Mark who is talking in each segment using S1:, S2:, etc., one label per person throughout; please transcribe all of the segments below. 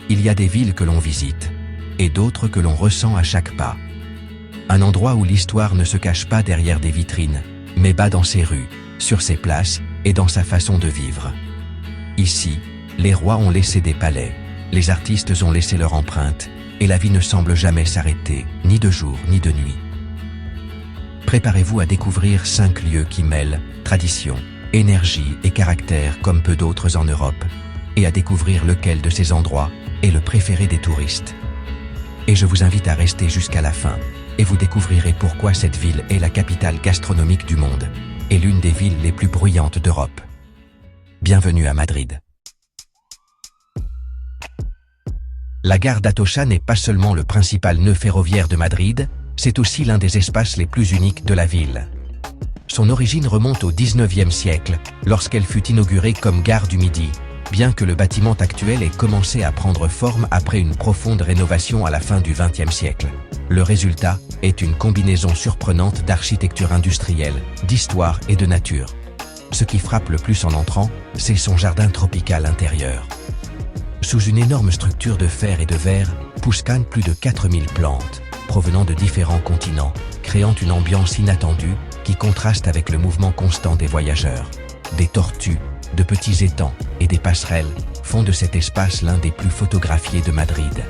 S1: Il y a des villes que l'on visite, et d'autres que l'on ressent à chaque pas. Un endroit où l'histoire ne se cache pas derrière des vitrines, mais bat dans ses rues, sur ses places et dans sa façon de vivre. Ici, les rois ont laissé des palais, les artistes ont laissé leur empreinte, et la vie ne semble jamais s'arrêter, ni de jour ni de nuit. Préparez-vous à découvrir 5 lieux qui mêlent tradition, énergie et caractère comme peu d'autres en Europe, et à découvrir lequel de ces endroits est le préféré des touristes. Et je vous invite à rester jusqu'à la fin, et vous découvrirez pourquoi cette ville est la capitale gastronomique du monde, et l'une des villes les plus bruyantes d'Europe. Bienvenue à Madrid. La gare d'Atocha n'est pas seulement le principal nœud ferroviaire de Madrid, c'est aussi l'un des espaces les plus uniques de la ville. Son origine remonte au XIXe siècle, lorsqu'elle fut inaugurée comme gare du Midi, bien que le bâtiment actuel ait commencé à prendre forme après une profonde rénovation à la fin du XXe siècle. Le résultat est une combinaison surprenante d'architecture industrielle, d'histoire et de nature. Ce qui frappe le plus en entrant, c'est son jardin tropical intérieur. Sous une énorme structure de fer et de verre, poussent plus de 4000 plantes, provenant de différents continents, créant une ambiance inattendue qui contraste avec le mouvement constant des voyageurs. Des tortues, de petits étangs et des passerelles font de cet espace l'un des plus photographiés de Madrid.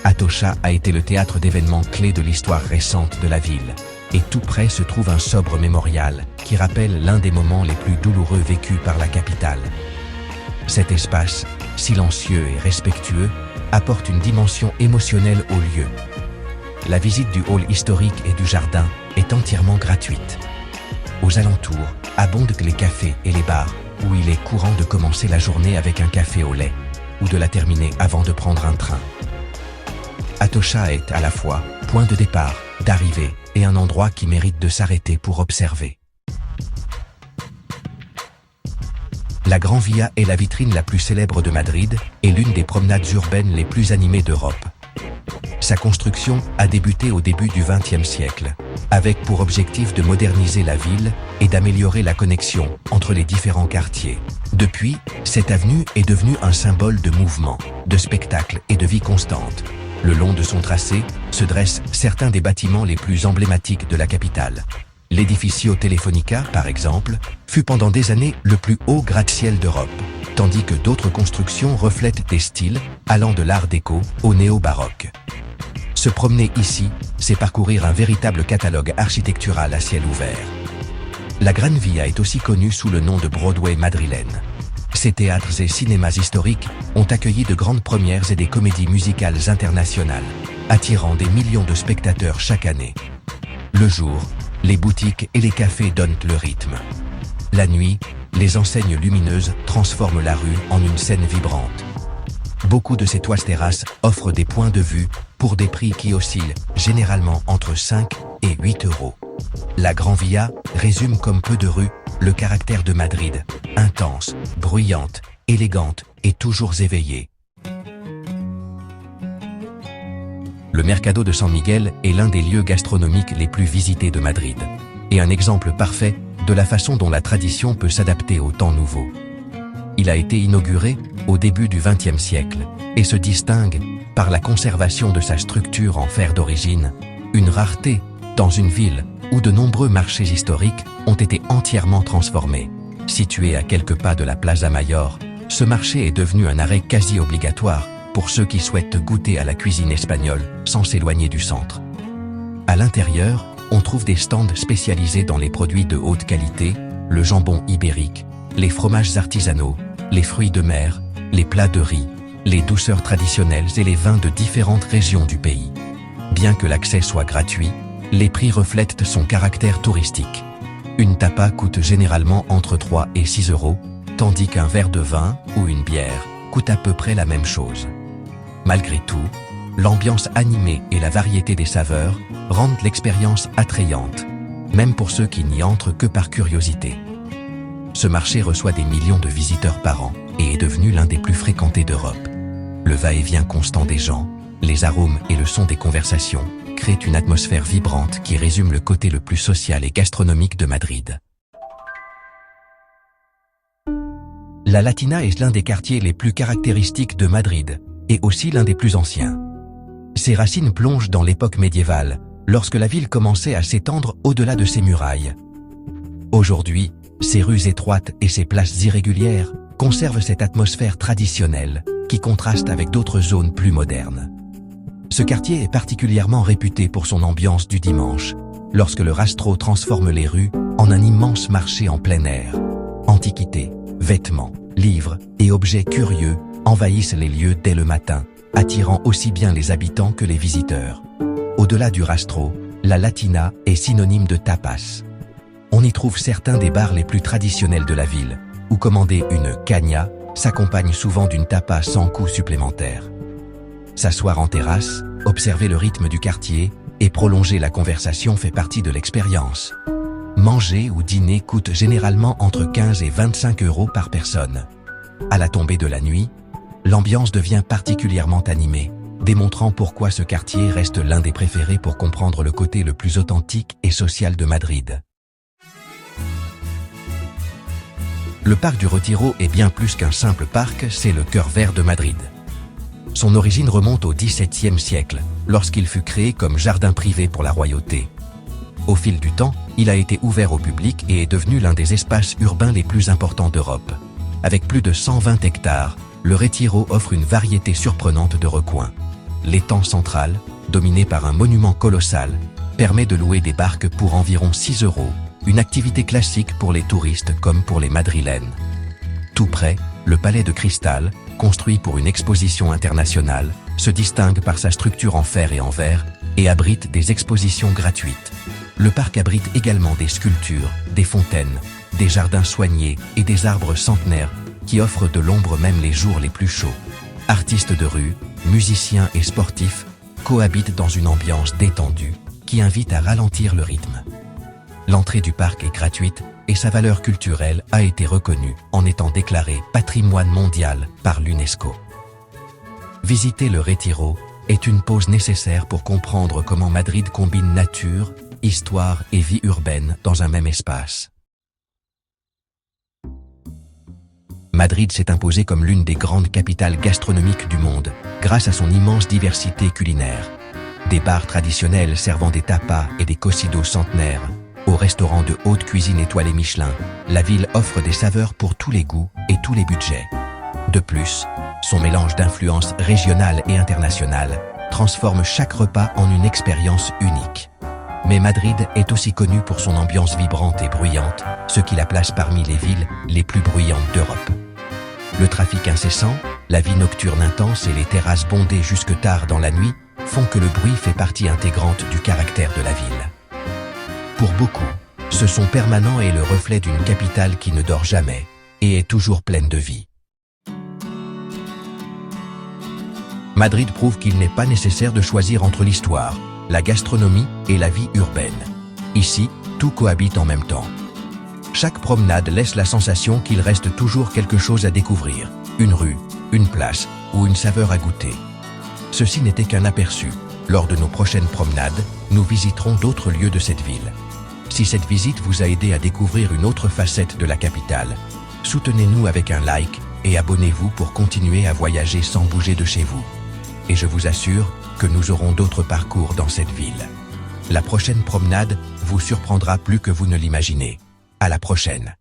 S1: Atocha a été le théâtre d'événements clés de l'histoire récente de la ville, et tout près se trouve un sobre mémorial qui rappelle l'un des moments les plus douloureux vécus par la capitale. Cet espace, silencieux et respectueux, apporte une dimension émotionnelle au lieu. La visite du hall historique et du jardin est entièrement gratuite. Aux alentours, abondent les cafés et les bars, où il est courant de commencer la journée avec un café au lait, ou de la terminer avant de prendre un train. Atocha est à la fois point de départ, d'arrivée, et un endroit qui mérite de s'arrêter pour observer. La Gran Via est la vitrine la plus célèbre de Madrid et l'une des promenades urbaines les plus animées d'Europe. Sa construction a débuté au début du XXe siècle, avec pour objectif de moderniser la ville et d'améliorer la connexion entre les différents quartiers. Depuis, cette avenue est devenue un symbole de mouvement, de spectacle et de vie constante. Le long de son tracé se dressent certains des bâtiments les plus emblématiques de la capitale. L'Edificio Telefónica, par exemple, fut pendant des années le plus haut gratte-ciel d'Europe, tandis que d'autres constructions reflètent des styles allant de l'art déco au néo-baroque. Se promener ici, c'est parcourir un véritable catalogue architectural à ciel ouvert. La Gran Via est aussi connue sous le nom de Broadway madrilène. Ses théâtres et cinémas historiques ont accueilli de grandes premières et des comédies musicales internationales, attirant des millions de spectateurs chaque année. Le jour, les boutiques et les cafés donnent le rythme. La nuit, les enseignes lumineuses transforment la rue en une scène vibrante. Beaucoup de ces toits terrasses offrent des points de vue pour des prix qui oscillent généralement entre 5 et 8 euros. La Gran Via résume comme peu de rues le caractère de Madrid, intense, bruyante, élégante et toujours éveillée. Le Mercado de San Miguel est l'un des lieux gastronomiques les plus visités de Madrid, et un exemple parfait de la façon dont la tradition peut s'adapter aux temps nouveaux. Il a été inauguré au début du XXe siècle et se distingue par la conservation de sa structure en fer d'origine, une rareté dans une ville où de nombreux marchés historiques ont été entièrement transformés. Situé à quelques pas de la Plaza Mayor, ce marché est devenu un arrêt quasi obligatoire pour ceux qui souhaitent goûter à la cuisine espagnole sans s'éloigner du centre. À l'intérieur, on trouve des stands spécialisés dans les produits de haute qualité, le jambon ibérique, les fromages artisanaux, les fruits de mer, les plats de riz, les douceurs traditionnelles et les vins de différentes régions du pays. Bien que l'accès soit gratuit, les prix reflètent son caractère touristique. Une tapa coûte généralement entre 3 et 6 euros, tandis qu'un verre de vin ou une bière coûte à peu près la même chose. Malgré tout, l'ambiance animée et la variété des saveurs rendent l'expérience attrayante, même pour ceux qui n'y entrent que par curiosité. Ce marché reçoit des millions de visiteurs par an et est devenu l'un des plus fréquentés d'Europe. Le va-et-vient constant des gens, les arômes et le son des conversations créent une atmosphère vibrante qui résume le côté le plus social et gastronomique de Madrid. La Latina est l'un des quartiers les plus caractéristiques de Madrid, est aussi l'un des plus anciens. Ses racines plongent dans l'époque médiévale, lorsque la ville commençait à s'étendre au-delà de ses murailles. Aujourd'hui, ses rues étroites et ses places irrégulières conservent cette atmosphère traditionnelle qui contraste avec d'autres zones plus modernes. Ce quartier est particulièrement réputé pour son ambiance du dimanche, lorsque le Rastro transforme les rues en un immense marché en plein air. Antiquités, vêtements, livres et objets curieux envahissent les lieux dès le matin, attirant aussi bien les habitants que les visiteurs. Au-delà du Rastro, la Latina est synonyme de tapas. On y trouve certains des bars les plus traditionnels de la ville, où commander une caña s'accompagne souvent d'une tapa sans coût supplémentaire. S'asseoir en terrasse, observer le rythme du quartier et prolonger la conversation fait partie de l'expérience. Manger ou dîner coûte généralement entre 15 et 25 € par personne. À la tombée de la nuit, l'ambiance devient particulièrement animée, démontrant pourquoi ce quartier reste l'un des préférés pour comprendre le côté le plus authentique et social de Madrid. Le parc du Retiro est bien plus qu'un simple parc, c'est le cœur vert de Madrid. Son origine remonte au XVIIe siècle, lorsqu'il fut créé comme jardin privé pour la royauté. Au fil du temps, il a été ouvert au public et est devenu l'un des espaces urbains les plus importants d'Europe. Avec plus de 120 hectares, le Retiro offre une variété surprenante de recoins. L'étang central, dominé par un monument colossal, permet de louer des barques pour environ 6 €, une activité classique pour les touristes comme pour les Madrilènes. Tout près, le Palais de Cristal, construit pour une exposition internationale, se distingue par sa structure en fer et en verre et abrite des expositions gratuites. Le parc abrite également des sculptures, des fontaines, des jardins soignés et des arbres centenaires qui offrent de l'ombre même les jours les plus chauds. Artistes de rue, musiciens et sportifs cohabitent dans une ambiance détendue qui invite à ralentir le rythme. L'entrée du parc est gratuite et sa valeur culturelle a été reconnue en étant déclarée patrimoine mondial par l'UNESCO. Visiter le Retiro est une pause nécessaire pour comprendre comment Madrid combine nature, histoire et vie urbaine dans un même espace. Madrid s'est imposée comme l'une des grandes capitales gastronomiques du monde, grâce à son immense diversité culinaire. Des bars traditionnels servant des tapas et des cocidos centenaires, aux restaurants de haute cuisine étoilés Michelin, la ville offre des saveurs pour tous les goûts et tous les budgets. De plus, son mélange d'influences régionales et internationales transforme chaque repas en une expérience unique. Mais Madrid est aussi connue pour son ambiance vibrante et bruyante, ce qui la place parmi les villes les plus bruyantes d'Europe. Le trafic incessant, la vie nocturne intense et les terrasses bondées jusque tard dans la nuit font que le bruit fait partie intégrante du caractère de la ville. Pour beaucoup, ce son permanent est le reflet d'une capitale qui ne dort jamais et est toujours pleine de vie. Madrid prouve qu'il n'est pas nécessaire de choisir entre l'histoire, la gastronomie et la vie urbaine. Ici, tout cohabite en même temps. Chaque promenade laisse la sensation qu'il reste toujours quelque chose à découvrir, une rue, une place ou une saveur à goûter. Ceci n'était qu'un aperçu. Lors de nos prochaines promenades, nous visiterons d'autres lieux de cette ville. Si cette visite vous a aidé à découvrir une autre facette de la capitale, soutenez-nous avec un like et abonnez-vous pour continuer à voyager sans bouger de chez vous. Et je vous assure que nous aurons d'autres parcours dans cette ville. La prochaine promenade vous surprendra plus que vous ne l'imaginez. À la prochaine.